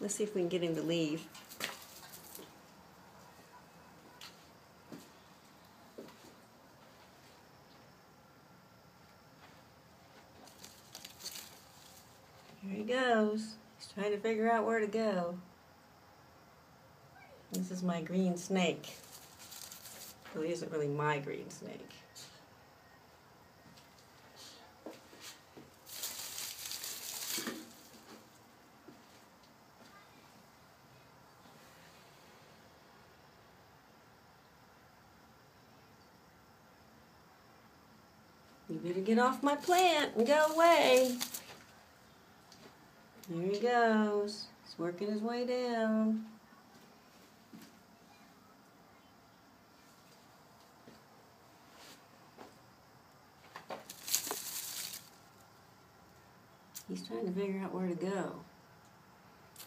Let's see if we can get him to leave. Here he goes. He's trying to figure out where to go. This is my green snake. Well, he isn't really my green snake. You better get off my plant and go away. There he goes. He's working his way down. He's trying to figure out where to go.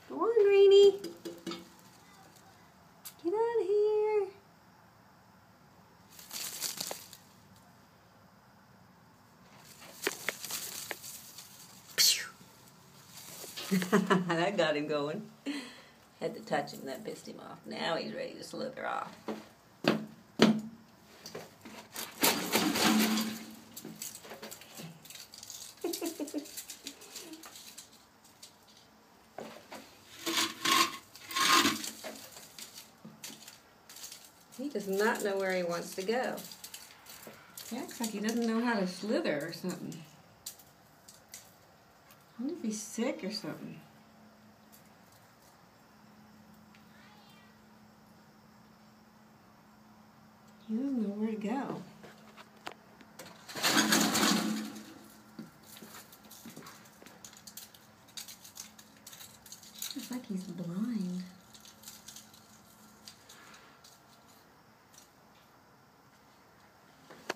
Go on, Greenie. Get out of here. That got him going. Had to touch him, that pissed him off. Now he's ready to slither off. He does not know where he wants to go. He acts like he doesn't know how to slither or something. I wonder if he's sick or something. He doesn't know where to go. Looks like he's blind.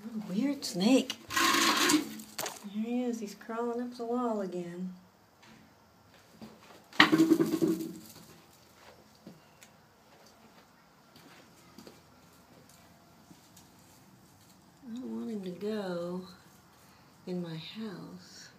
What a weird snake. There he is. He's crawling up the wall again. I don't want him to go in my house.